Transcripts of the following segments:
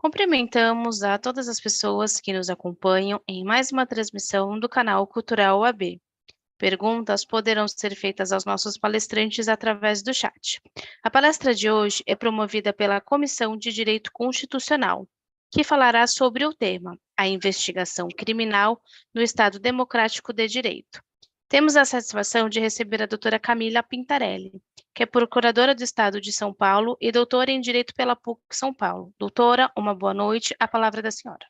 Cumprimentamos a todas as pessoas que nos acompanham em mais uma transmissão do canal Cultural UAB. Perguntas poderão ser feitas aos nossos palestrantes através do chat. A palestra de hoje é promovida pela Comissão de Direito Constitucional, que falará sobre o tema, a investigação criminal no Estado Democrático de Direito. Temos a satisfação de receber a doutora Camila Pintarelli, que é procuradora do Estado de São Paulo e doutora em Direito pela PUC São Paulo. Doutora, uma boa noite, a palavra é da senhora.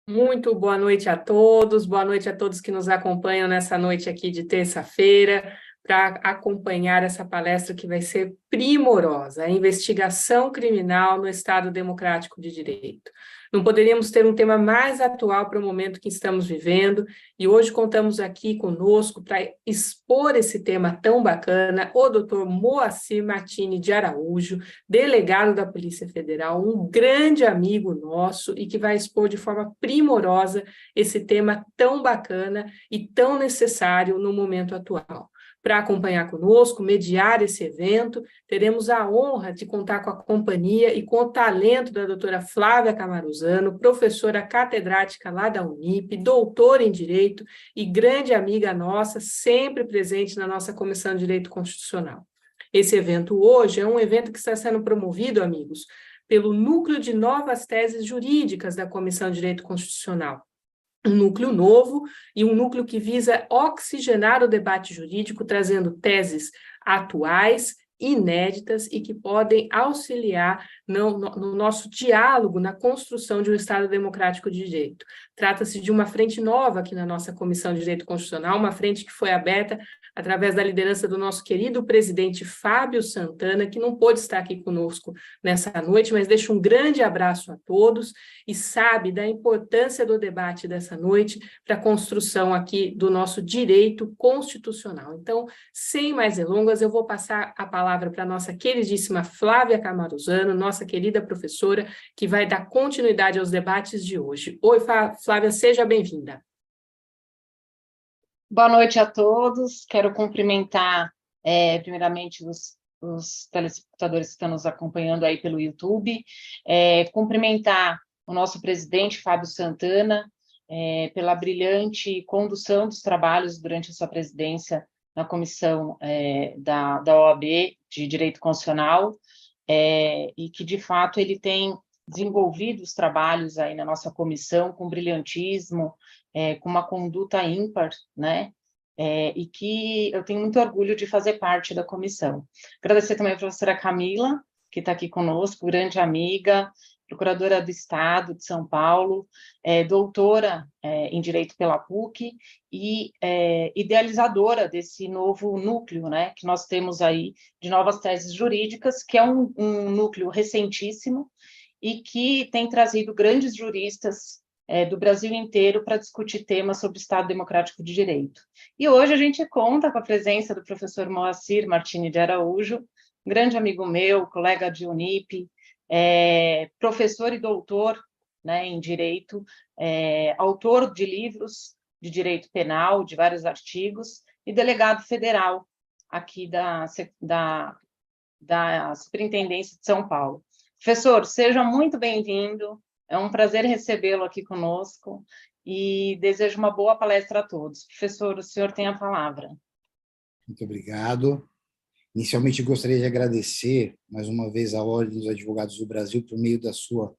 Muito boa noite a todos que nos acompanham nessa noite aqui de terça-feira, para acompanhar essa palestra que vai ser primorosa, a investigação criminal no Estado Democrático de Direito. Não poderíamos ter um tema mais atual para o momento que estamos vivendo, e hoje contamos aqui conosco para expor esse tema tão bacana, o doutor Moacir Martini de Araújo, delegado da Polícia Federal, um grande amigo nosso e que vai expor de forma primorosa esse tema tão bacana e tão necessário no momento atual. Para acompanhar conosco, mediar esse evento, teremos a honra de contar com a companhia e com o talento da doutora Flávia Camaruzano, professora catedrática lá da Unip, doutora em Direito e grande amiga nossa, sempre presente na nossa Comissão de Direito Constitucional. Esse evento hoje é um evento que está sendo promovido, amigos, pelo Núcleo de Novas Teses Jurídicas da Comissão de Direito Constitucional. Um núcleo novo e um núcleo que visa oxigenar o debate jurídico, trazendo teses atuais, inéditas e que podem auxiliar no nosso diálogo na construção de um Estado democrático de direito. Trata-se de uma frente nova aqui na nossa Comissão de Direito Constitucional, uma frente que foi aberta através da liderança do nosso querido presidente Fábio Santana, que não pôde estar aqui conosco nessa noite, mas deixa um grande abraço a todos e sabe da importância do debate dessa noite para a construção aqui do nosso direito constitucional. Então, sem mais delongas, eu vou passar a palavra para a nossa queridíssima Flávia Camaruzano, nossa querida professora, que vai dar continuidade aos debates de hoje. Oi, Flávia, seja bem-vinda. Boa noite a todos. Quero cumprimentar, primeiramente, os telespectadores que estão nos acompanhando aí pelo YouTube, cumprimentar o nosso presidente, Fábio Santana, pela brilhante condução dos trabalhos durante a sua presidência na comissão da OAB de Direito Constitucional, e que, de fato, ele tem desenvolvido os trabalhos aí na nossa comissão com brilhantismo, com uma conduta ímpar, né? E que eu tenho muito orgulho de fazer parte da comissão. Agradecer também a professora Camila, que está aqui conosco, grande amiga, procuradora do Estado de São Paulo, doutora em Direito pela PUC e idealizadora desse novo núcleo, né, que nós temos aí de novas teses jurídicas, que é um núcleo recentíssimo e que tem trazido grandes juristas do Brasil inteiro para discutir temas sobre o Estado Democrático de Direito. E hoje a gente conta com a presença do professor Moacir Martini de Araújo, um grande amigo meu, colega de Unip, professor e doutor, né, em Direito, autor de livros de Direito Penal, de vários artigos, e delegado federal aqui da Superintendência de São Paulo. Professor, seja muito bem-vindo. É um prazer recebê-lo aqui conosco e desejo uma boa palestra a todos. Professor, o senhor tem a palavra. Muito obrigado. Inicialmente, gostaria de agradecer, mais uma vez, a Ordem dos Advogados do Brasil, por meio da sua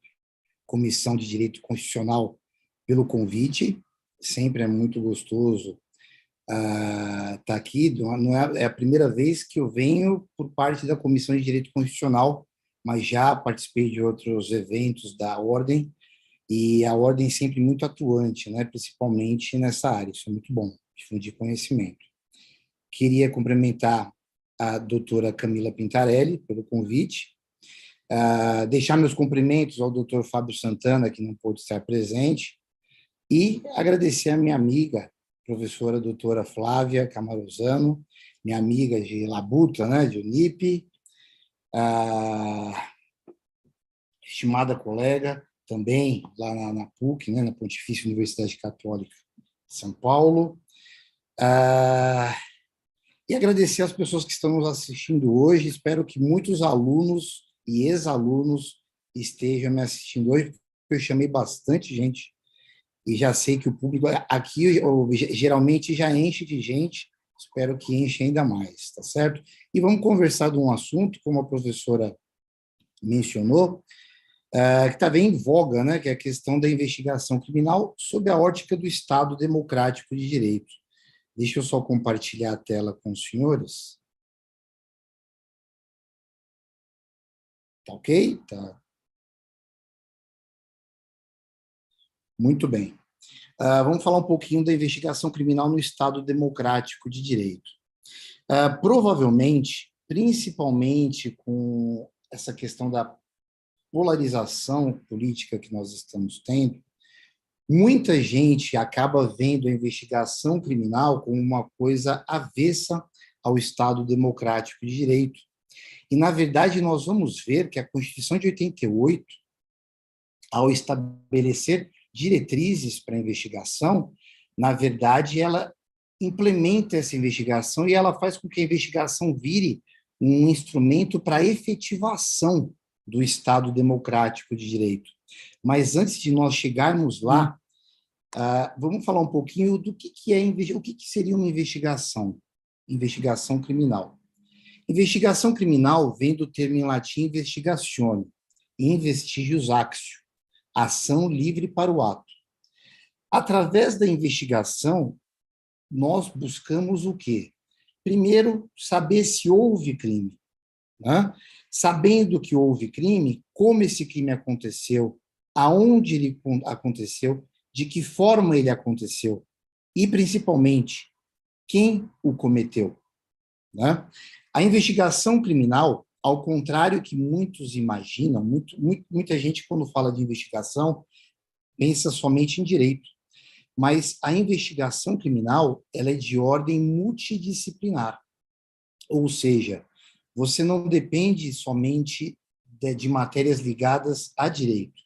Comissão de Direito Constitucional, pelo convite. Sempre é muito gostoso estar aqui. É a primeira vez que eu venho por parte da Comissão de Direito Constitucional, mas já participei de outros eventos da Ordem, e a Ordem sempre muito atuante, né, principalmente nessa área. Isso é muito bom, difundir conhecimento. Queria cumprimentar a doutora Camila Pintarelli pelo convite, deixar meus cumprimentos ao doutor Fábio Santana, que não pôde estar presente, e agradecer a minha amiga, professora doutora Flávia Camaruzano, minha amiga de Labuta, né, de Unip, estimada colega, também lá na PUC, né, na Pontifícia Universidade Católica de São Paulo, e agradecer às pessoas que estão nos assistindo hoje. Espero que muitos alunos e ex-alunos estejam me assistindo hoje, porque eu chamei bastante gente e já sei que o público aqui geralmente já enche de gente, espero que enche ainda mais, tá certo? E vamos conversar de um assunto, como a professora mencionou, que está bem em voga, né, que é a questão da investigação criminal sob a ótica do Estado Democrático de Direito. Deixa eu só compartilhar a tela com os senhores. Tá ok? Tá. Muito bem. Vamos falar um pouquinho da investigação criminal no Estado Democrático de Direito. Provavelmente, principalmente com essa questão da polarização política que nós estamos tendo, muita gente acaba vendo a investigação criminal como uma coisa avessa ao Estado Democrático de Direito. E, na verdade, nós vamos ver que a Constituição de 88, ao estabelecer diretrizes para a investigação, na verdade, ela implementa essa investigação e ela faz com que a investigação vire um instrumento para a efetivação do Estado Democrático de Direito. Mas antes de nós chegarmos lá, vamos falar um pouquinho do que seria uma investigação criminal. Investigação criminal vem do termo em latim investigatione, investigius actio, ação livre para o ato. Através da investigação, nós buscamos o quê? Primeiro, saber se houve crime, né? Sabendo que houve crime, como esse crime aconteceu, aonde ele aconteceu, de que forma ele aconteceu e, principalmente, quem o cometeu, né? A investigação criminal, ao contrário que muitos imaginam, muita gente, quando fala de investigação, pensa somente em direito. Mas a investigação criminal, ela é de ordem multidisciplinar. Ou seja, você não depende somente de matérias ligadas a direito.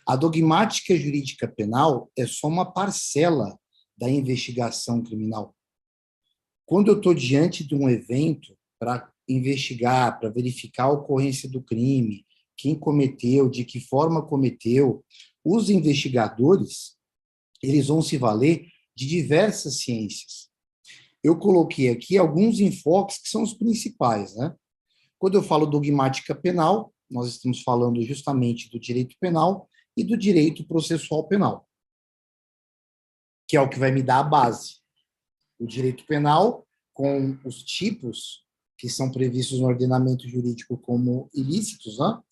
A dogmática jurídica penal é só uma parcela da investigação criminal. Quando eu estou diante de um evento para investigar, para verificar a ocorrência do crime, quem cometeu, de que forma cometeu, os investigadores, eles vão se valer de diversas ciências. Eu coloquei aqui alguns enfoques que são os principais, né? Quando eu falo dogmática penal, nós estamos falando justamente do direito penal e do direito processual penal, que é o que vai me dar a base. O direito penal, com os tipos que são previstos no ordenamento jurídico como ilícitos, né?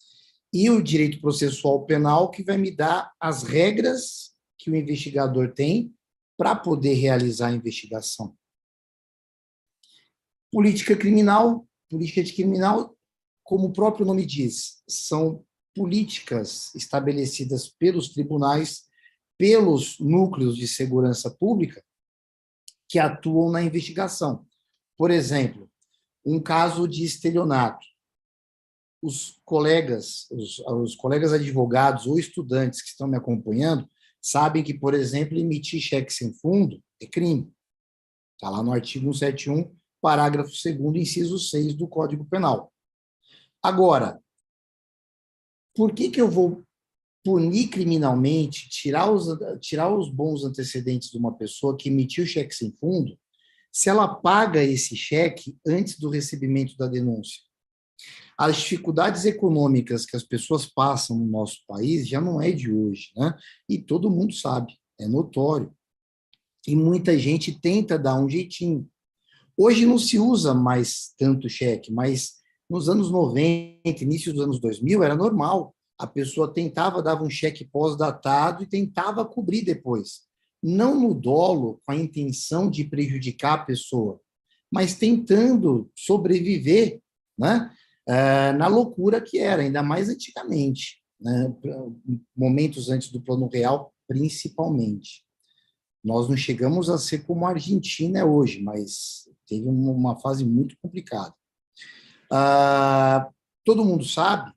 E o direito processual penal, que vai me dar as regras que o investigador tem para poder realizar a investigação. Política de criminal, como o próprio nome diz, são políticas estabelecidas pelos tribunais, pelos núcleos de segurança pública que atuam na investigação. Por exemplo, um caso de estelionato. Os colegas advogados ou estudantes que estão me acompanhando sabem que, por exemplo, emitir cheque sem fundo é crime. Está lá no artigo 171, parágrafo 2º, inciso 6 do Código Penal. Agora, por que eu vou punir criminalmente, tirar os bons antecedentes de uma pessoa que emitiu cheque sem fundo, se ela paga esse cheque antes do recebimento da denúncia? As dificuldades econômicas que as pessoas passam no nosso país já não é de hoje, né? E todo mundo sabe, é notório. E muita gente tenta dar um jeitinho. Hoje não se usa mais tanto cheque, mas nos anos 90, início dos anos 2000, era normal. A pessoa dava um cheque pós-datado e tentava cobrir depois. Não no dolo, com a intenção de prejudicar a pessoa, mas tentando sobreviver, né? Na loucura que era, ainda mais antigamente, né? Momentos antes do Plano Real, principalmente. Nós não chegamos a ser como a Argentina é hoje, mas teve uma fase muito complicada. Todo mundo sabe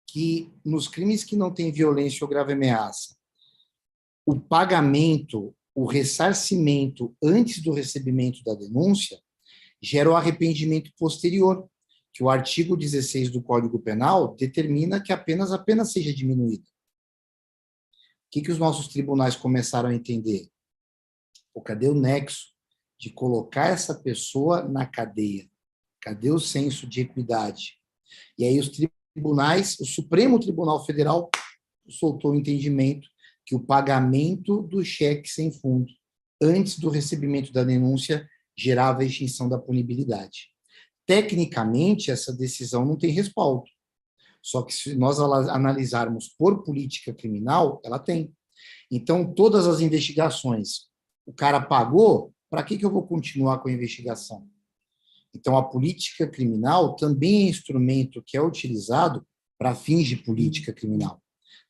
que nos crimes que não têm violência ou grave ameaça, o pagamento, o ressarcimento antes do recebimento da denúncia gera o arrependimento posterior, que o artigo 16 do Código Penal determina que apenas a pena seja diminuída. O que os nossos tribunais começaram a entender? Pô, cadê o nexo de colocar essa pessoa na cadeia? Cadê o senso de equidade? E aí os tribunais, o Supremo Tribunal Federal soltou o entendimento que o pagamento do cheque sem fundo, antes do recebimento da denúncia, gerava a extinção da punibilidade. Tecnicamente, essa decisão não tem respaldo. Só que se nós analisarmos por política criminal, ela tem. Então, todas as investigações, o cara pagou, para que eu vou continuar com a investigação? Então, a política criminal também é instrumento que é utilizado para fins de política criminal.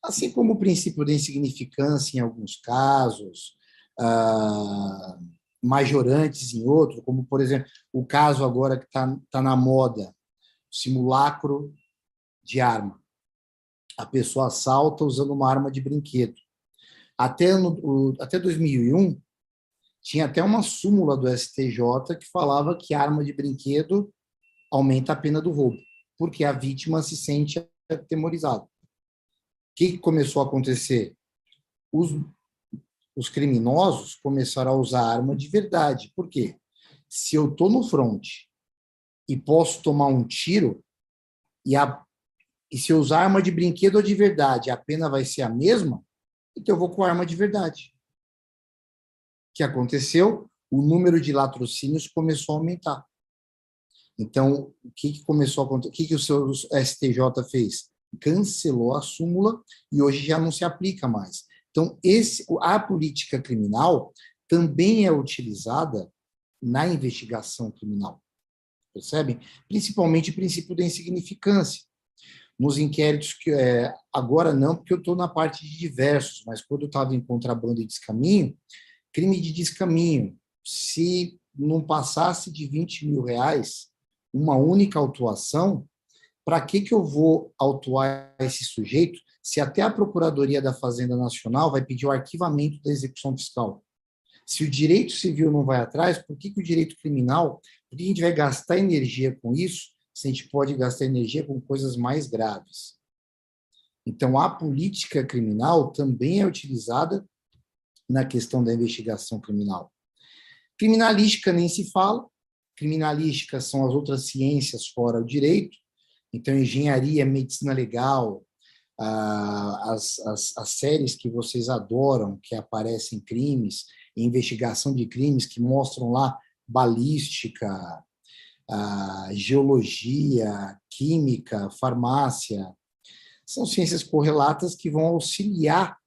Assim como o princípio da insignificância em alguns casos, majorantes em outros, como, por exemplo, o caso agora que está na moda, simulacro de arma. A pessoa assalta usando uma arma de brinquedo. Até 2001, tinha até uma súmula do STJ que falava que arma de brinquedo aumenta a pena do roubo, porque a vítima se sente atemorizada. O que começou a acontecer? Os criminosos começaram a usar arma de verdade. Por quê? Se eu estou no fronte e posso tomar um tiro, e se eu usar arma de brinquedo ou de verdade, a pena vai ser a mesma, então eu vou com arma de verdade. O que aconteceu? O número de latrocínios começou a aumentar. Então, o que começou a acontecer? O que o seu STJ fez? Cancelou a súmula e hoje já não se aplica mais. Então, a política criminal também é utilizada na investigação criminal. Percebem? Principalmente o princípio da insignificância. Nos inquéritos, agora não, porque eu estou na parte de diversos, mas quando eu estava em contrabando e descaminho, crime de descaminho, se não passasse de R$20 mil, uma única autuação, para que eu vou autuar esse sujeito se até a Procuradoria da Fazenda Nacional vai pedir o arquivamento da execução fiscal? Se o direito civil não vai atrás, por que o direito criminal, por que a gente vai gastar energia com isso, se a gente pode gastar energia com coisas mais graves? Então, a política criminal também é utilizada na questão da investigação criminal. Criminalística nem se fala. Criminalística são as outras ciências fora o direito. Então, engenharia, medicina legal, as séries que vocês adoram, que aparecem crimes, investigação de crimes, que mostram lá balística, geologia, química, farmácia, são ciências correlatas que vão auxiliar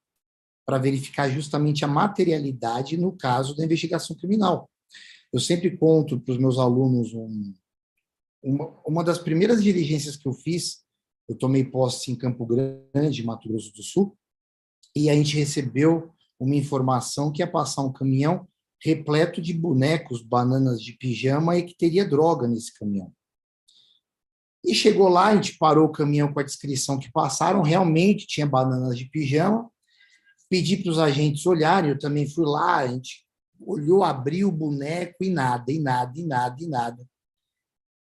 para verificar justamente a materialidade no caso da investigação criminal. Eu sempre conto para os meus alunos uma das primeiras diligências que eu fiz. Eu tomei posse em Campo Grande, Mato Grosso do Sul, e a gente recebeu uma informação que ia passar um caminhão repleto de bonecos, bananas de pijama, e que teria droga nesse caminhão. E chegou lá, a gente parou o caminhão com a descrição que passaram, realmente tinha bananas de pijama, pedi para os agentes olharem, eu também fui lá, a gente olhou, abriu o boneco e nada, e nada, e nada, e nada.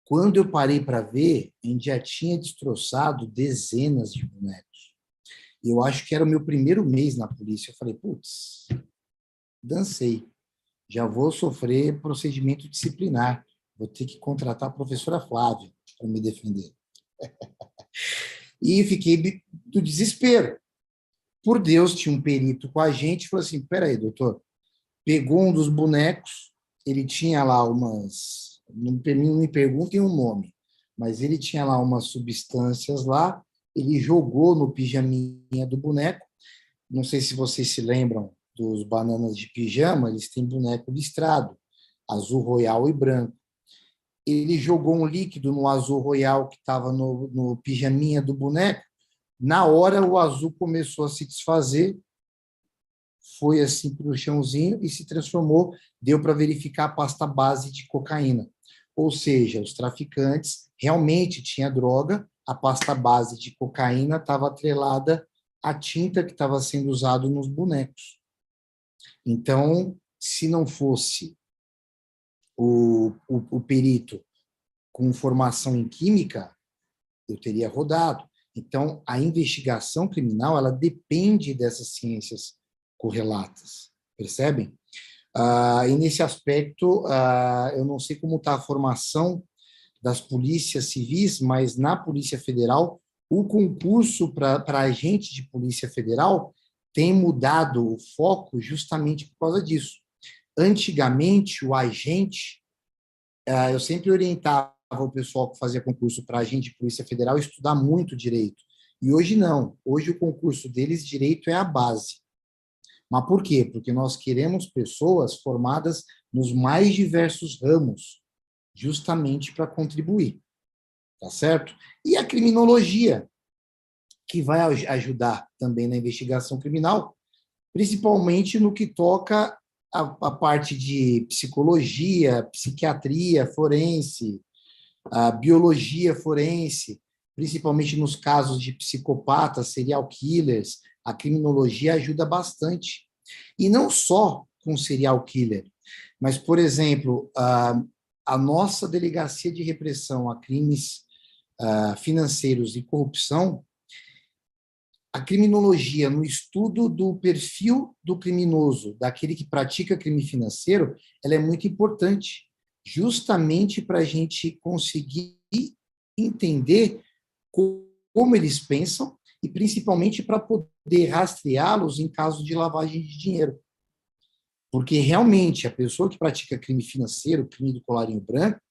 Quando eu parei para ver, a gente já tinha destroçado dezenas de bonecos. Eu acho que era o meu primeiro mês na polícia. Eu falei, putz, dancei. Já vou sofrer procedimento disciplinar. Vou ter que contratar a professora Flávia para me defender. E fiquei do desespero. Por Deus, tinha um perito com a gente e falou assim, peraí, doutor, pegou um dos bonecos, ele tinha lá não me perguntem o nome, mas ele tinha lá umas substâncias lá, ele jogou no pijaminha do boneco. Não sei se vocês se lembram dos bananas de pijama, eles têm boneco listrado, azul royal e branco. Ele jogou um líquido no azul royal que estava no pijaminha do boneco. Na hora, o azul começou a se desfazer, foi assim para o chãozinho e se transformou, deu para verificar a pasta base de cocaína. Ou seja, os traficantes realmente tinham droga, a pasta base de cocaína estava atrelada à tinta que estava sendo usada nos bonecos. Então, se não fosse o perito com formação em química, eu teria rodado. Então, a investigação criminal, ela depende dessas ciências correlatas, percebem? E nesse aspecto, eu não sei como está a formação das polícias civis, mas na Polícia Federal, o concurso para agente de Polícia Federal tem mudado o foco justamente por causa disso. Antigamente, o agente, eu sempre orientava o pessoal que fazia concurso para agente de Polícia Federal a estudar muito direito. E hoje não. Hoje o concurso deles, direito, é a base. Mas por quê? Porque nós queremos pessoas formadas nos mais diversos ramos, justamente para contribuir. Tá certo? E a criminologia, que vai ajudar também na investigação criminal, principalmente no que toca a parte de psicologia, psiquiatria forense, a biologia forense, principalmente nos casos de psicopatas, serial killers, a criminologia ajuda bastante. E não só com serial killer, mas, por exemplo, a nossa Delegacia de Repressão a Crimes Financeiros e Corrupção, a criminologia no estudo do perfil do criminoso, daquele que pratica crime financeiro, ela é muito importante, justamente para a gente conseguir entender como eles pensam e principalmente para poder rastreá-los em caso de lavagem de dinheiro. Porque realmente a pessoa que pratica crime financeiro, crime do colarinho branco,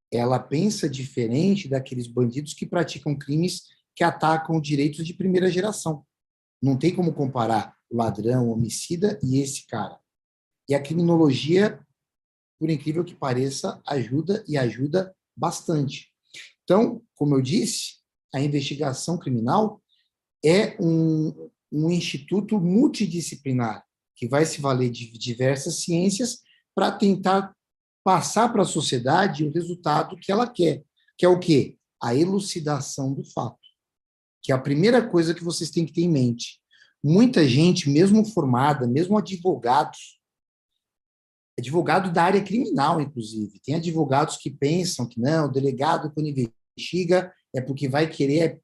ela pensa diferente daqueles bandidos que praticam crimes que atacam direitos de primeira geração. Não tem como comparar o ladrão, o homicida e esse cara. E a criminologia, por incrível que pareça, ajuda e ajuda bastante. Então, como eu disse, a investigação criminal é um instituto multidisciplinar que vai se valer de diversas ciências para tentar passar para a sociedade o resultado que ela quer, que é o quê? A elucidação do fato. Que é a primeira coisa que vocês têm que ter em mente. Muita gente, mesmo formada, mesmo advogado da área criminal, inclusive, tem advogados que pensam que não, o delegado, quando investiga, é porque vai querer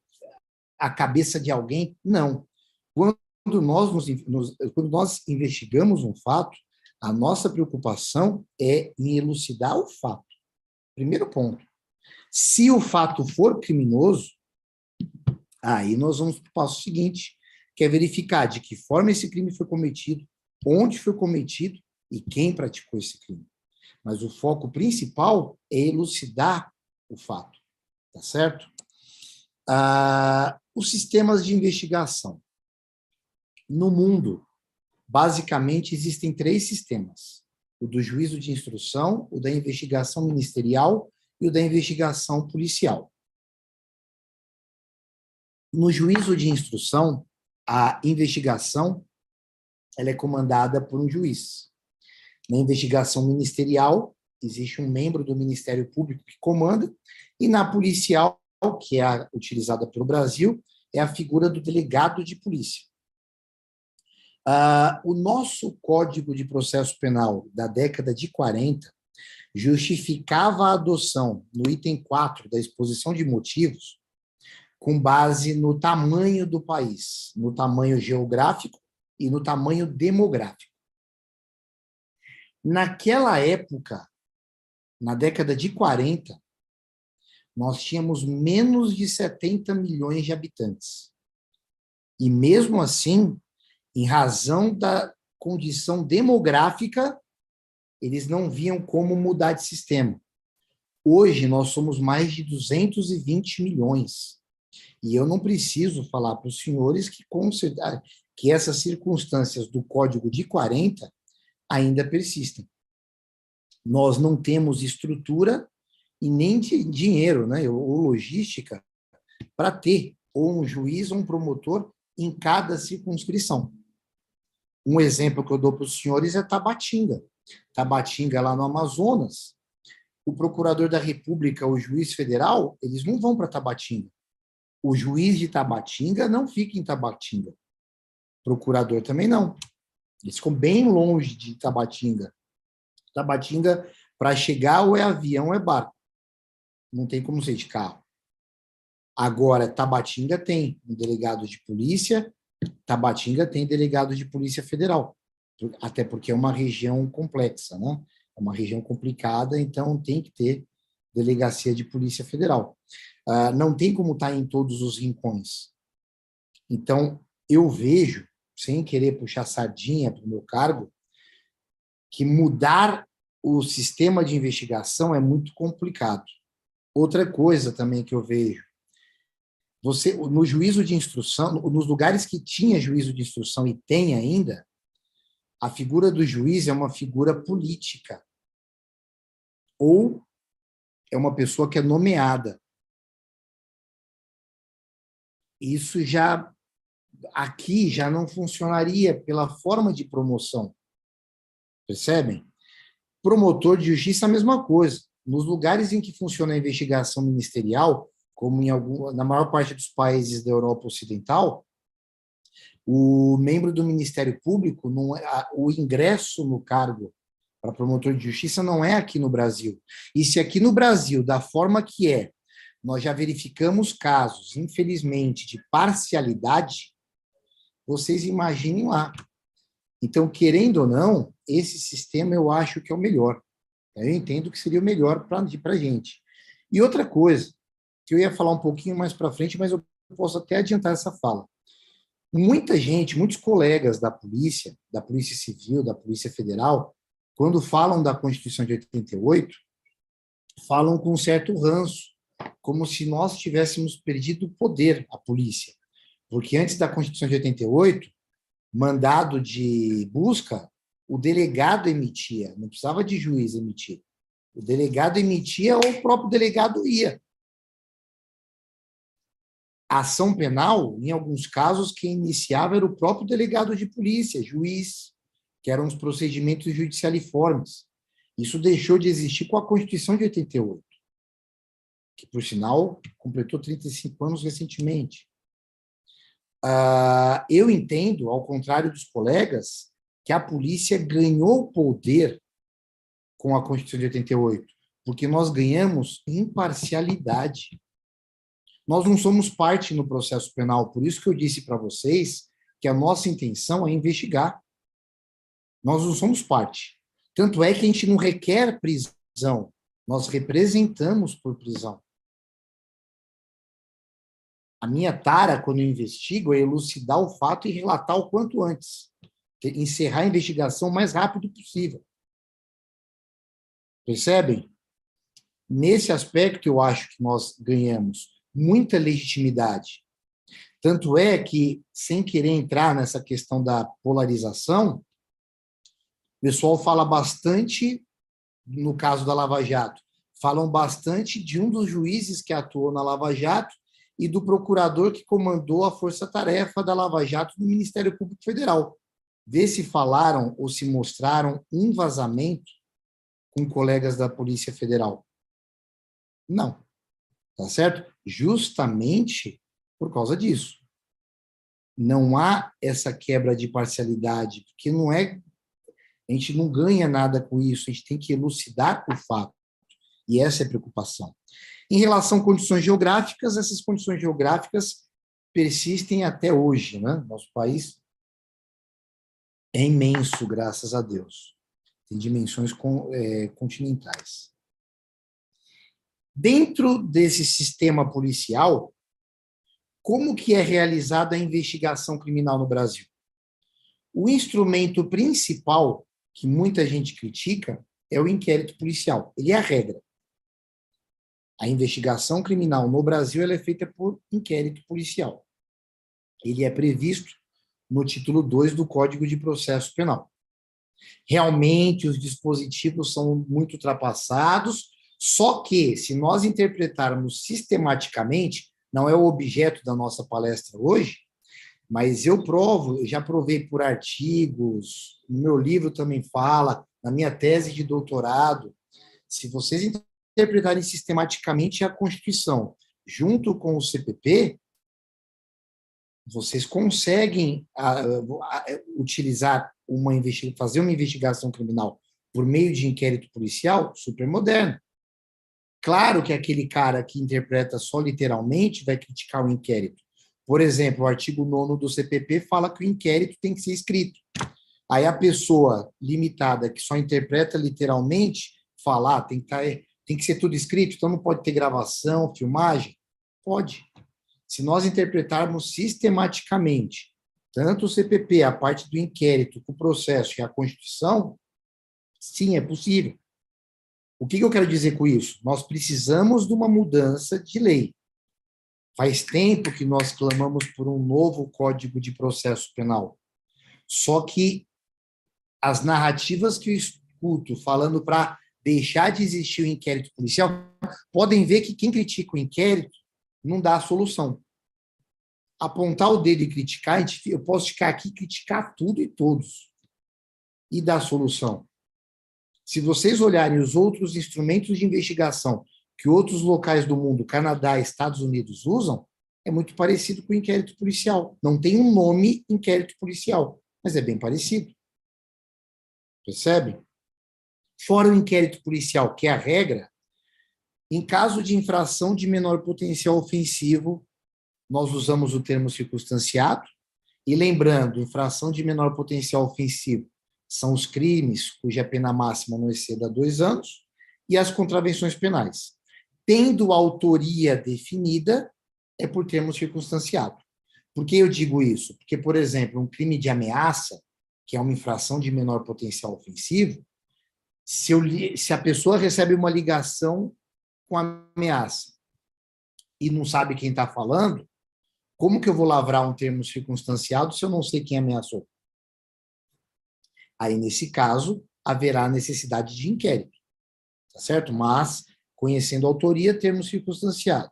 a cabeça de alguém. Não. Quando nós investigamos um fato, a nossa preocupação é em elucidar o fato. Primeiro ponto. Se o fato for criminoso, aí nós vamos para o passo seguinte, que é verificar de que forma esse crime foi cometido, onde foi cometido e quem praticou esse crime. Mas o foco principal é elucidar o fato, tá certo? Os sistemas de investigação. No mundo, basicamente, existem 3 sistemas. O do juízo de instrução, o da investigação ministerial e o da investigação policial. No juízo de instrução, a investigação ela é comandada por um juiz. Na investigação ministerial, existe um membro do Ministério Público que comanda, e na policial, que é utilizada pelo Brasil, é a figura do delegado de polícia. O nosso Código de Processo Penal da década de 40 justificava a adoção, no item 4 da exposição de motivos, com base no tamanho do país, no tamanho geográfico e no tamanho demográfico. Naquela época, na década de 40, nós tínhamos menos de 70 milhões de habitantes. E mesmo assim, em razão da condição demográfica, eles não viam como mudar de sistema. Hoje, nós somos mais de 220 milhões. E eu não preciso falar para os senhores que essas circunstâncias do Código de 40 ainda persistem. Nós não temos estrutura e nem dinheiro, né, ou logística para ter ou um juiz ou um promotor em cada circunscrição. Um exemplo que eu dou para os senhores é Tabatinga. Tabatinga, lá no Amazonas, o procurador da República, o juiz federal, eles não vão para Tabatinga. O juiz de Tabatinga não fica em Tabatinga. O procurador também não. Eles ficam bem longe de Tabatinga. Tabatinga, para chegar, ou é avião ou é barco. não tem como ser de carro. Agora, Tabatinga tem um delegado de polícia, Tabatinga tem delegado de polícia federal, até porque é uma região complexa, né? É uma região complicada, então tem que ter delegacia de polícia federal. Não tem como estar em todos os rincões. Então, eu vejo, sem querer puxar sardinha para o meu cargo, que mudar o sistema de investigação é muito complicado. Outra coisa também que eu vejo, no juízo de instrução, nos lugares que tinha juízo de instrução e tem ainda, a figura do juiz é uma figura política. Ou é uma pessoa que é nomeada. Isso já, aqui, já não funcionaria pela forma de promoção. Percebem? Promotor de justiça, a mesma coisa. Nos lugares em que funciona a investigação ministerial, como na maior parte dos países da Europa Ocidental, o membro do Ministério Público, o ingresso no cargo para promotor de justiça não é aqui no Brasil. E se aqui no Brasil, da forma que é, nós já verificamos casos, infelizmente, de parcialidade, vocês imaginem lá. Então, querendo ou não, esse sistema eu acho que é o melhor. Eu entendo que seria o melhor para a gente. E outra coisa, que eu ia falar um pouquinho mais para frente, mas eu posso até adiantar essa fala. Muita gente, muitos colegas da Polícia Civil, da Polícia Federal, quando falam da Constituição de 88, falam com um certo ranço, como se nós tivéssemos perdido o poder, a polícia. Porque antes da Constituição de 88, mandado de busca, o delegado emitia, não precisava de juiz emitir. O delegado emitia ou o próprio delegado ia. A ação penal, em alguns casos, quem iniciava era o próprio delegado de polícia, juiz, que eram os procedimentos judicialiformes. Isso deixou de existir com a Constituição de 88, que, por sinal, completou 35 anos recentemente. Eu entendo, ao contrário dos colegas, que a polícia ganhou poder com a Constituição de 88, porque nós ganhamos imparcialidade. Nós não somos parte no processo penal, por isso que eu disse para vocês que a nossa intenção é investigar. Nós não somos parte. Tanto é que a gente não requer prisão, nós representamos por prisão. A minha tara, quando eu investigo, é elucidar o fato e relatar o quanto antes. Encerrar a investigação o mais rápido possível. Percebem? Nesse aspecto, eu acho que nós ganhamos muita legitimidade. Tanto é que, sem querer entrar nessa questão da polarização, o pessoal fala bastante, no caso da Lava Jato, falam bastante de um dos juízes que atuou na Lava Jato e do procurador que comandou a força-tarefa da Lava Jato no Ministério Público Federal. Vê se falaram ou se mostraram um vazamento com colegas da Polícia Federal. Não. Tá certo? Justamente por causa disso. Não há essa quebra de parcialidade, porque não é... A gente não ganha nada com isso, a gente tem que elucidar o fato. E essa é a preocupação. Em relação a condições geográficas, essas condições geográficas persistem até hoje, né? Nosso país é imenso, graças a Deus. Tem dimensões continentais. Dentro desse sistema policial, como que é realizada a investigação criminal no Brasil? O instrumento principal, que muita gente critica, é o inquérito policial. Ele é a regra. A investigação criminal no Brasil ela é feita por inquérito policial. Ele é previsto no título 2 do Código de Processo Penal. Realmente, os dispositivos são muito ultrapassados, só que, se nós interpretarmos sistematicamente, não é o objeto da nossa palestra hoje, mas eu já provei por artigos, no meu livro também fala, na minha tese de doutorado, se vocês interpretarem sistematicamente a Constituição junto com o CPP, vocês conseguem utilizar fazer uma investigação criminal por meio de inquérito policial super moderno. Claro que aquele cara que interpreta só literalmente vai criticar o inquérito. Por exemplo, o artigo 9º do CPP fala que o inquérito tem que ser escrito. Aí a pessoa limitada que só interpreta literalmente fala, tem que ser tudo escrito, então não pode ter gravação, filmagem? Pode. Se nós interpretarmos sistematicamente tanto o CPP, a parte do inquérito, o processo e a Constituição, sim, é possível. O que eu quero dizer com isso? Nós precisamos de uma mudança de lei. Faz tempo que nós clamamos por um novo Código de Processo Penal. Só que as narrativas que eu escuto falando para deixar de existir o inquérito policial, podem ver que quem critica o inquérito não dá a solução. Apontar o dedo e criticar, eu posso ficar aqui e criticar tudo e todos. E dar solução. Se vocês olharem os outros instrumentos de investigação que outros locais do mundo, Canadá e Estados Unidos, usam, é muito parecido com o inquérito policial. Não tem um nome inquérito policial, mas é bem parecido. Percebe? Fora o inquérito policial, que é a regra, em caso de infração de menor potencial ofensivo, nós usamos o termo circunstanciado, e lembrando, infração de menor potencial ofensivo são os crimes cuja pena máxima não exceda 2 anos, e as contravenções penais. Tendo autoria definida, é por termo circunstanciado. Por que eu digo isso? Porque, por exemplo, um crime de ameaça, que é uma infração de menor potencial ofensivo, se a pessoa recebe uma ligação com ameaça e não sabe quem está falando, como que eu vou lavrar um termo circunstanciado se eu não sei quem ameaçou? Aí, nesse caso, haverá necessidade de inquérito, tá certo? Mas, conhecendo a autoria, termo circunstanciado.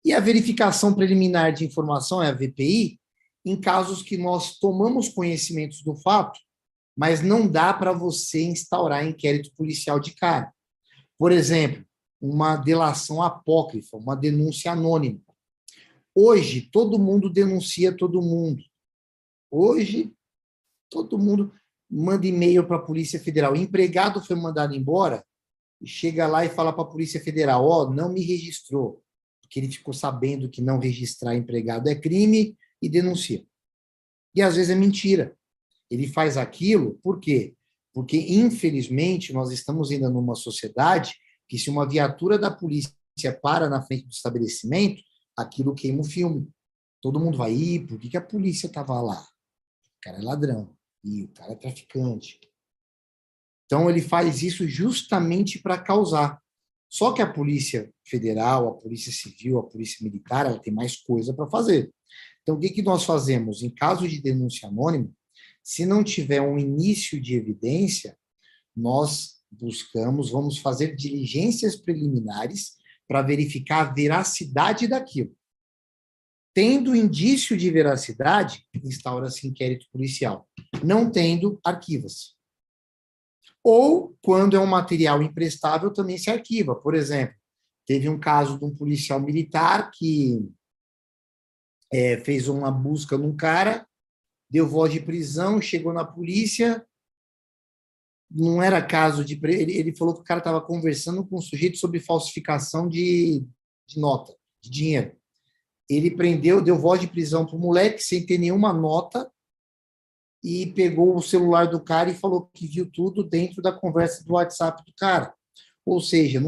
E a verificação preliminar de informação, é a VPI, em casos que nós tomamos conhecimentos do fato, mas não dá para você instaurar inquérito policial de cara. Por exemplo, uma delação apócrifa, uma denúncia anônima. Hoje, todo mundo denuncia todo mundo. Hoje, todo mundo manda e-mail para a Polícia Federal. O empregado foi mandado embora, e chega lá e fala para a Polícia Federal, não me registrou, porque ele ficou sabendo que não registrar empregado é crime e denuncia. E às vezes é mentira. Ele faz aquilo, por quê? Porque, infelizmente, nós estamos ainda numa sociedade que, se uma viatura da polícia para na frente do estabelecimento, aquilo queima o filme. Todo mundo vai, por que a polícia estava lá? O cara é ladrão, o cara é traficante. Então, ele faz isso justamente para causar. Só que a Polícia Federal, a Polícia Civil, a Polícia Militar, ela tem mais coisa para fazer. Então, o que nós fazemos? Em caso de denúncia anônima, se não tiver um início de evidência, nós vamos fazer diligências preliminares para verificar a veracidade daquilo. Tendo indício de veracidade, instaura-se inquérito policial. Não tendo, arquiva-se. Ou, quando é um material imprestável, também se arquiva. Por exemplo, teve um caso de um policial militar que fez uma busca num cara, deu voz de prisão, chegou na polícia, não era caso de... Ele falou que o cara estava conversando com um sujeito sobre falsificação de nota, de dinheiro. Ele prendeu, deu voz de prisão para o moleque, sem ter nenhuma nota, e pegou o celular do cara e falou que viu tudo dentro da conversa do WhatsApp do cara. Ou seja,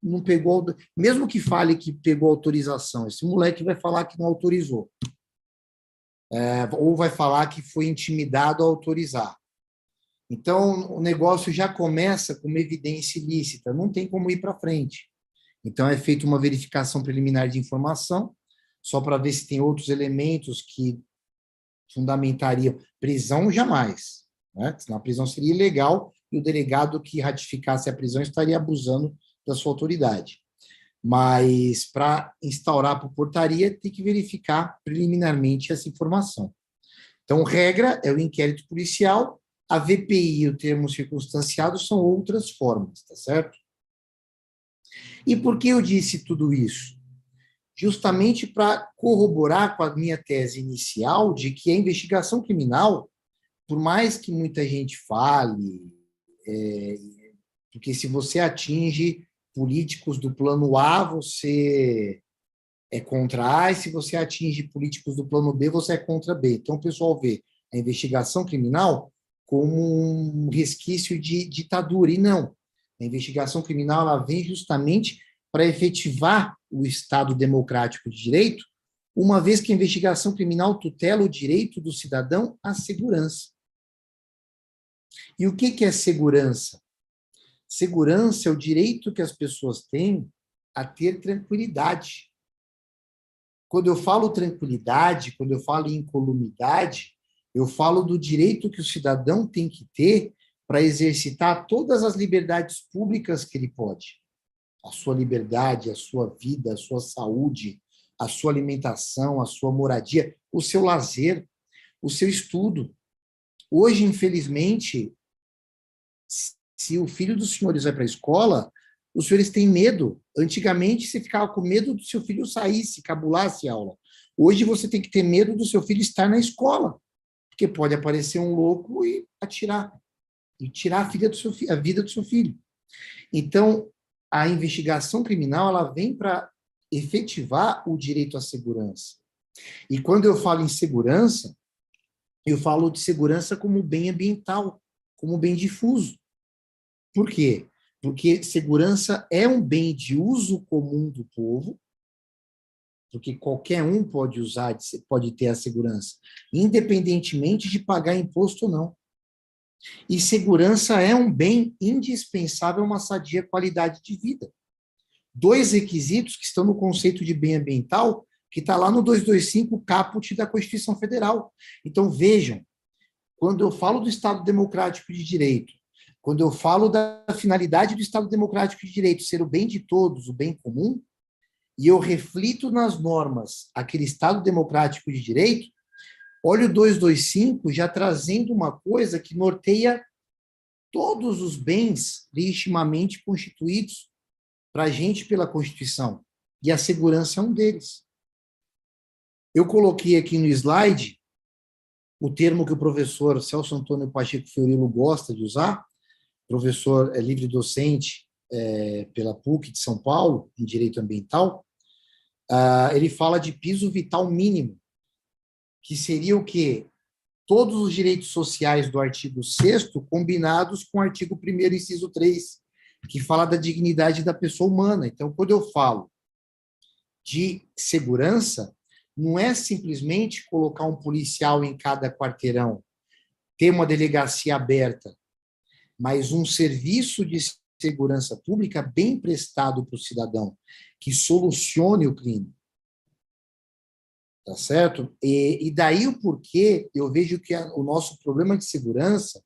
não pegou... Mesmo que fale que pegou autorização, esse moleque vai falar que não autorizou. Ou vai falar que foi intimidado a autorizar. Então, o negócio já começa com uma evidência ilícita, não tem como ir para frente. Então, é feita uma verificação preliminar de informação, só para ver se tem outros elementos que fundamentariam. Prisão, jamais. Né? Senão a prisão seria ilegal e o delegado que ratificasse a prisão estaria abusando da sua autoridade. Mas, para instaurar por portaria, tem que verificar preliminarmente essa informação. Então, regra é o inquérito policial, a VPI e o termo circunstanciado são outras formas, tá certo? E por que eu disse tudo isso? Justamente para corroborar com a minha tese inicial de que a investigação criminal, por mais que muita gente fale, porque se você atinge políticos do plano A, você é contra A, e se você atinge políticos do plano B, você é contra B. Então, o pessoal vê a investigação criminal como um resquício de ditadura, e não. A investigação criminal ela vem justamente para efetivar o Estado democrático de direito, uma vez que a investigação criminal tutela o direito do cidadão à segurança. E o que é segurança? Segurança é o direito que as pessoas têm a ter tranquilidade. Quando eu falo tranquilidade, quando eu falo incolumidade, eu falo do direito que o cidadão tem que ter para exercitar todas as liberdades públicas que ele pode. A sua liberdade, a sua vida, a sua saúde, a sua alimentação, a sua moradia, o seu lazer, o seu estudo. Hoje, infelizmente, se o filho dos senhores vai para a escola, os senhores têm medo. Antigamente, você ficava com medo do seu filho sair, se cabulasse a aula. Hoje, você tem que ter medo do seu filho estar na escola, porque pode aparecer um louco e atirar, e tirar a vida do seu filho. Então, a investigação criminal ela vem para efetivar o direito à segurança. E quando eu falo em segurança, eu falo de segurança como bem ambiental, como bem difuso. Por quê? Porque segurança é um bem de uso comum do povo, porque qualquer um pode usar, pode ter a segurança, independentemente de pagar imposto ou não. E segurança é um bem indispensável a uma sadia qualidade de vida. 2 requisitos que estão no conceito de bem ambiental, que está lá no 225 caput da Constituição Federal. Então, vejam, quando eu falo do Estado Democrático de Direito, quando eu falo da finalidade do Estado Democrático de Direito ser o bem de todos, o bem comum, e eu reflito nas normas aquele Estado Democrático de Direito, olha o 225 já trazendo uma coisa que norteia todos os bens legitimamente constituídos para a gente pela Constituição. E a segurança é um deles. Eu coloquei aqui no slide o termo que o professor Celso Antônio Pacheco Fiorilo gosta de usar, professor livre docente pela PUC de São Paulo, em Direito Ambiental. Ele fala de piso vital mínimo, que seria o quê? Todos os direitos sociais do artigo 6º combinados com o artigo 1º, inciso 3, que fala da dignidade da pessoa humana. Então, quando eu falo de segurança, não é simplesmente colocar um policial em cada quarteirão, ter uma delegacia aberta, mas um serviço de segurança pública bem prestado para o cidadão, que solucione o crime. Tá certo? E daí o porquê eu vejo que o nosso problema de segurança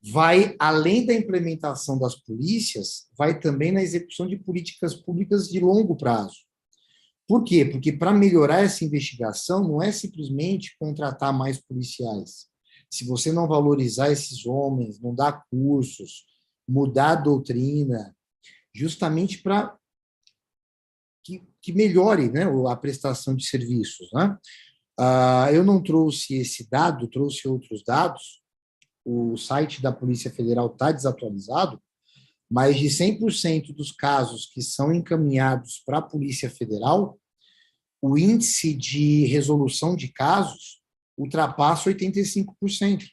vai, além da implementação das polícias, vai também na execução de políticas públicas de longo prazo. Por quê? Porque para melhorar essa investigação não é simplesmente contratar mais policiais. Se você não valorizar esses homens, não dar cursos, mudar a doutrina, justamente para que melhore, né, a prestação de serviços. Né? Eu não trouxe esse dado, trouxe outros dados. O site da Polícia Federal está desatualizado, mas de 100% dos casos que são encaminhados para a Polícia Federal, o índice de resolução de casos ultrapassa 85%.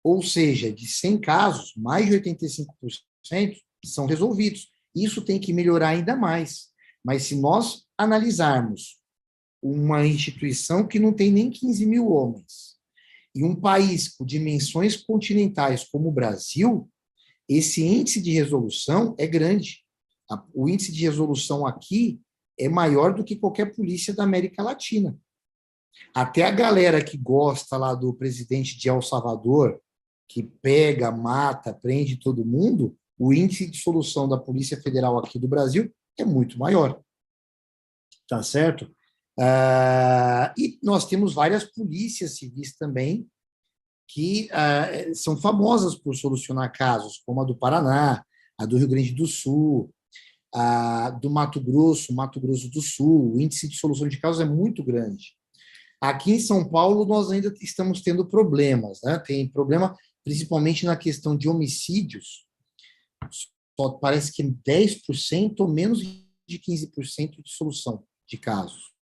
Ou seja, de 100 casos, mais de 85% são resolvidos. Isso tem que melhorar ainda mais. Mas se nós analisarmos uma instituição que não tem nem 15 mil homens, e um país com dimensões continentais como o Brasil, esse índice de resolução é grande. O índice de resolução aqui é maior do que qualquer polícia da América Latina. Até a galera que gosta lá do presidente de El Salvador, que pega, mata, prende todo mundo, o índice de solução da Polícia Federal aqui do Brasil é muito maior. Tá certo? E nós temos várias polícias civis também que são famosas por solucionar casos, como a do Paraná, a do Rio Grande do Sul, a do Mato Grosso do Sul. O índice de solução de casos é muito grande. Aqui em São Paulo, nós ainda estamos tendo problemas, né? Tem problema principalmente na questão de homicídios. só parece que 10% ou menos de 15% de solução de casos.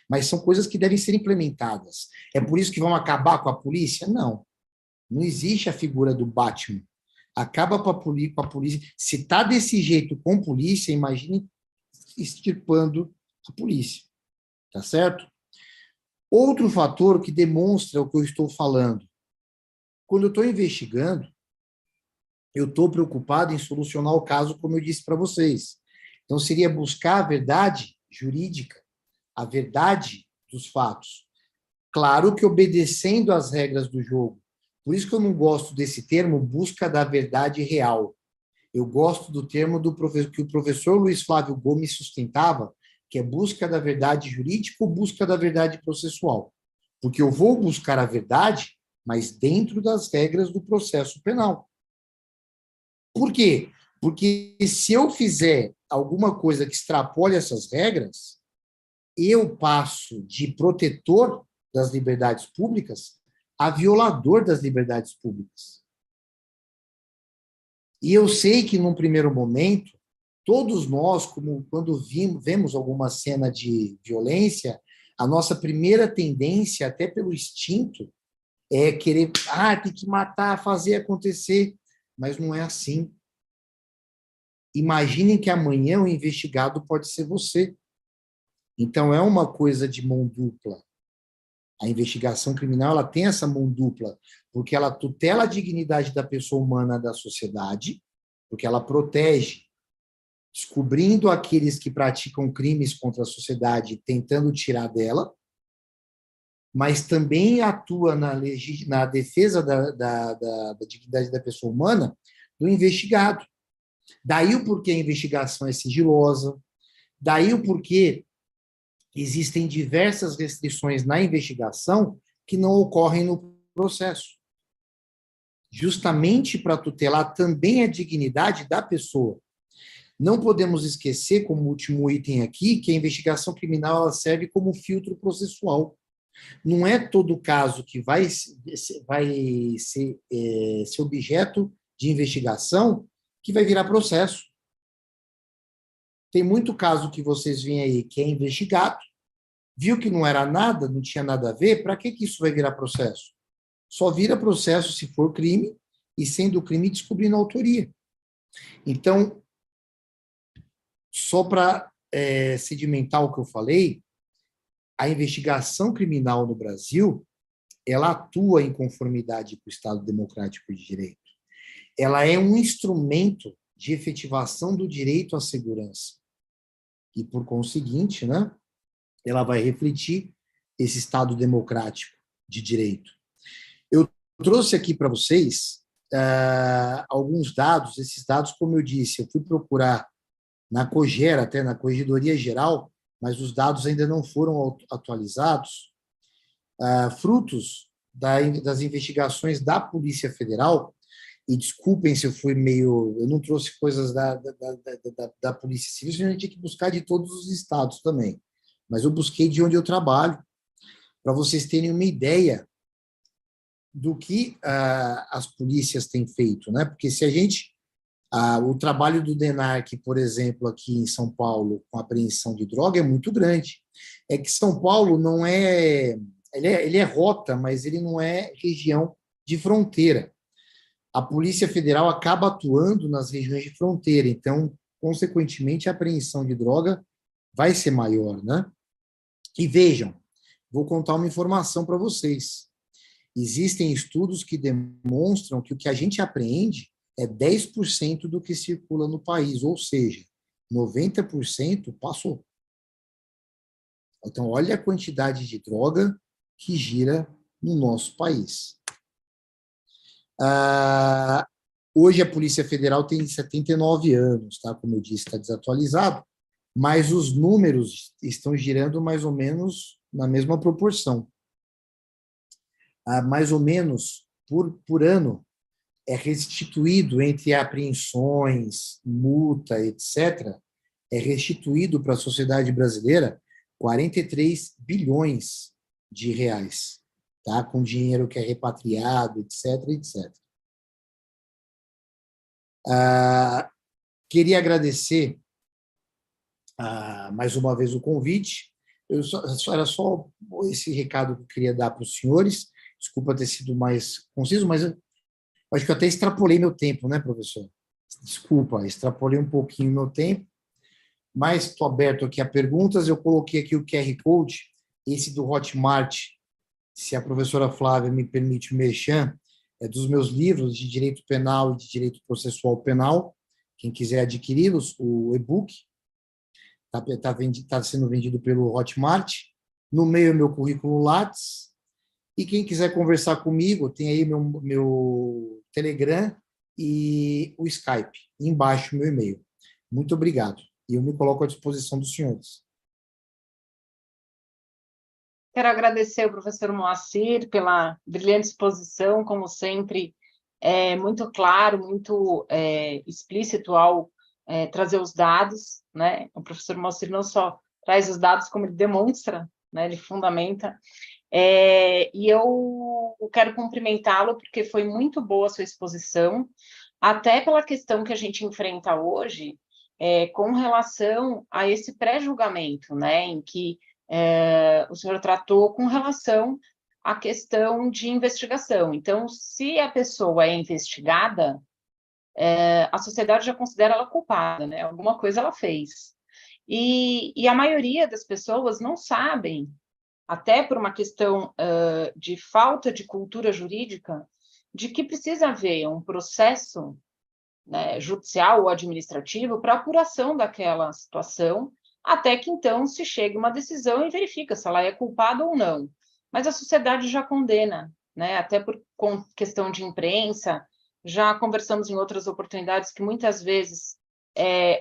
Mas são coisas que devem ser implementadas. É por isso que vão acabar com a polícia? Não. Não existe a figura do Batman. Acaba com a polícia. Se está desse jeito com polícia, imagine extirpando a polícia. Tá certo? Outro fator que demonstra o que eu estou falando. Quando eu estou investigando, eu estou preocupado em solucionar o caso, como eu disse para vocês. Então, seria buscar a verdade jurídica, a verdade dos fatos. Claro que obedecendo às regras do jogo. Por isso que eu não gosto desse termo, busca da verdade real. Eu gosto do termo que o professor Luiz Flávio Gomes sustentava, que é busca da verdade jurídica ou busca da verdade processual. Porque eu vou buscar a verdade, mas dentro das regras do processo penal. Por quê? Porque se eu fizer alguma coisa que extrapole essas regras, eu passo de protetor das liberdades públicas a violador das liberdades públicas. E eu sei que, num primeiro momento, todos nós, como quando vemos alguma cena de violência, a nossa primeira tendência, até pelo instinto, é querer, tem que matar, fazer acontecer. Mas não é assim. Imaginem que amanhã o investigado pode ser você. Então, é uma coisa de mão dupla. A investigação criminal ela tem essa mão dupla, porque ela tutela a dignidade da pessoa humana da sociedade, porque ela protege, descobrindo aqueles que praticam crimes contra a sociedade, tentando tirar dela, mas também atua na defesa da dignidade da pessoa humana do investigado. Daí o porquê a investigação é sigilosa, daí o porquê existem diversas restrições na investigação que não ocorrem no processo. Justamente para tutelar também a dignidade da pessoa. Não podemos esquecer, como último item aqui, que a investigação criminal ela serve como filtro processual. Não é todo caso que vai ser objeto de investigação que vai virar processo. Tem muito caso que vocês veem aí que é investigado, viu que não era nada, não tinha nada a ver, para que isso vai virar processo? Só vira processo se for crime, e sendo crime, descobrindo a autoria. Então, só para sedimentar o que eu falei, a investigação criminal no Brasil, ela atua em conformidade com o Estado Democrático de Direito. Ela é um instrumento de efetivação do direito à segurança. E, por conseguinte, né, ela vai refletir esse Estado democrático de direito. Eu trouxe aqui para vocês alguns dados. Esses dados, como eu disse, eu fui procurar na COGER, até na Corregedoria Geral, mas os dados ainda não foram atualizados, frutos das investigações da Polícia Federal. E desculpem se eu fui meio... Eu não trouxe coisas da Polícia Civil, a gente tinha que buscar de todos os estados também. Mas eu busquei de onde eu trabalho, para vocês terem uma ideia do que as polícias têm feito, né? Porque se a gente... o trabalho do DENARC, por exemplo, aqui em São Paulo, com apreensão de droga, é muito grande. É que São Paulo não é... Ele é rota, mas ele não é região de fronteira. A Polícia Federal acaba atuando nas regiões de fronteira, então, consequentemente, a apreensão de droga vai ser maior, né? E vejam, vou contar uma informação para vocês. Existem estudos que demonstram que o que a gente apreende é 10% do que circula no país, ou seja, 90% passou. Então, olha a quantidade de droga que gira no nosso país. Hoje a Polícia Federal tem 79 anos, tá? Como eu disse, está desatualizado, mas os números estão girando mais ou menos na mesma proporção. Mais ou menos por ano é restituído entre apreensões, multa, etc., é restituído para a sociedade brasileira 43 bilhões de reais. Tá? Com dinheiro que é repatriado, etc., etc. Queria agradecer mais uma vez o convite. Era só esse recado que eu queria dar para os senhores. Desculpa ter sido mais conciso, mas eu acho que eu até extrapolei meu tempo, né, professor? Desculpa, extrapolei um pouquinho meu tempo, mas estou aberto aqui a perguntas. Eu coloquei aqui o QR Code, esse do Hotmart, se a professora Flávia me permite mexer, é dos meus livros de Direito Penal e de Direito Processual Penal. Quem quiser adquiri-los, o e-book, está sendo vendido pelo Hotmart. No meio, meu currículo Lattes. E quem quiser conversar comigo, tem aí meu Telegram e o Skype. E embaixo, meu e-mail. Muito obrigado. E eu me coloco à disposição dos senhores. Quero agradecer ao professor Moacir pela brilhante exposição, como sempre, muito claro, muito explícito ao trazer os dados, né? O professor Moacir não só traz os dados, como ele demonstra, né? Ele fundamenta. E eu quero cumprimentá-lo, porque foi muito boa a sua exposição, até pela questão que a gente enfrenta hoje, com relação a esse pré-julgamento, né? Em que o senhor tratou com relação à questão de investigação. Então, se a pessoa é investigada, a sociedade já considera ela culpada, né? Alguma coisa ela fez. E a maioria das pessoas não sabem, até por uma questão de falta de cultura jurídica, de que precisa haver um processo, né, judicial ou administrativo para apuração daquela situação, até que, então, se chegue uma decisão e verifica se ela é culpada ou não. Mas a sociedade já condena, né? Até por questão de imprensa, já conversamos em outras oportunidades que, muitas vezes,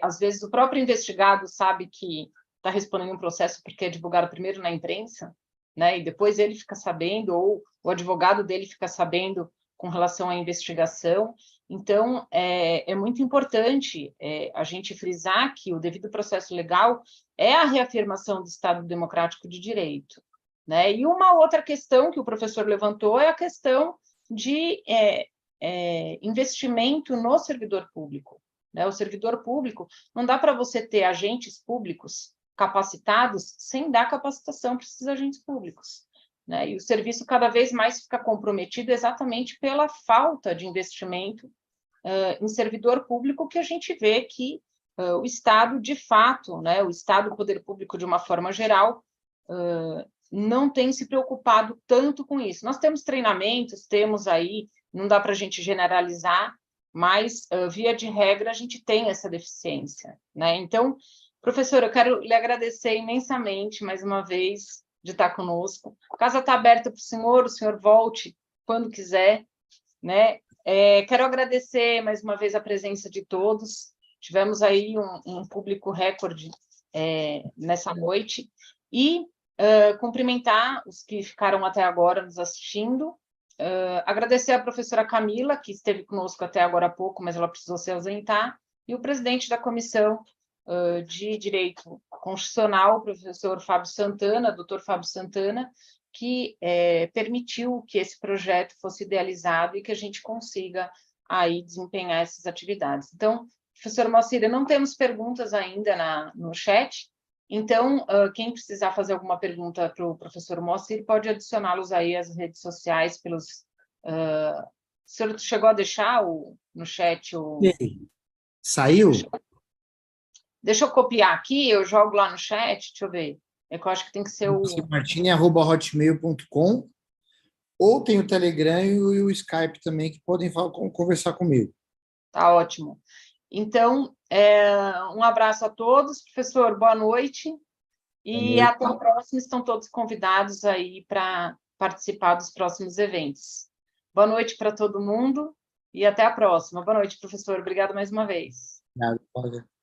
às vezes o próprio investigado sabe que está respondendo um processo porque é divulgado primeiro na imprensa, né? E depois ele fica sabendo, ou o advogado dele fica sabendo com relação à investigação. Então, é muito importante a gente frisar que o devido processo legal é a reafirmação do Estado Democrático de Direito, né? E uma outra questão que o professor levantou é a questão de investimento no servidor público, né? O servidor público, não dá para você ter agentes públicos capacitados sem dar capacitação para esses agentes públicos, né? E o serviço cada vez mais fica comprometido exatamente pela falta de investimento em servidor público, que a gente vê que o Estado, de fato, né, o Estado, o poder público de uma forma geral, não tem se preocupado tanto com isso. Nós temos treinamentos, temos aí, não dá para a gente generalizar, mas, via de regra, a gente tem essa deficiência, né? Então, professor, eu quero lhe agradecer imensamente, mais uma vez, de estar conosco. A casa está aberta para o senhor volte quando quiser, né? Quero agradecer mais uma vez a presença de todos. Tivemos aí um público recorde nessa noite. E cumprimentar os que ficaram até agora nos assistindo. Agradecer à professora Camila, que esteve conosco até agora há pouco, mas ela precisou se ausentar, e o presidente da Comissão de Direito Constitucional, o professor Fábio Santana, doutor Fábio Santana, que permitiu que esse projeto fosse idealizado e que a gente consiga aí desempenhar essas atividades. Então, professor Moacir, não temos perguntas ainda no chat, então, quem precisar fazer alguma pergunta para o professor Moacir, pode adicioná-los aí às redes sociais pelos... o senhor chegou a deixar no chat o... Saiu? Deixa eu copiar aqui, eu jogo lá no chat, deixa eu ver. É que eu acho que tem que ser o... martini@hotmail.com, ou tem o Telegram e o Skype também, que podem conversar comigo. Tá ótimo. Então, um abraço a todos. Professor, boa noite. E até o próximo. Estão todos convidados aí para participar dos próximos eventos. Boa noite para todo mundo e até a próxima. Boa noite, professor. Obrigado mais uma vez. Obrigado.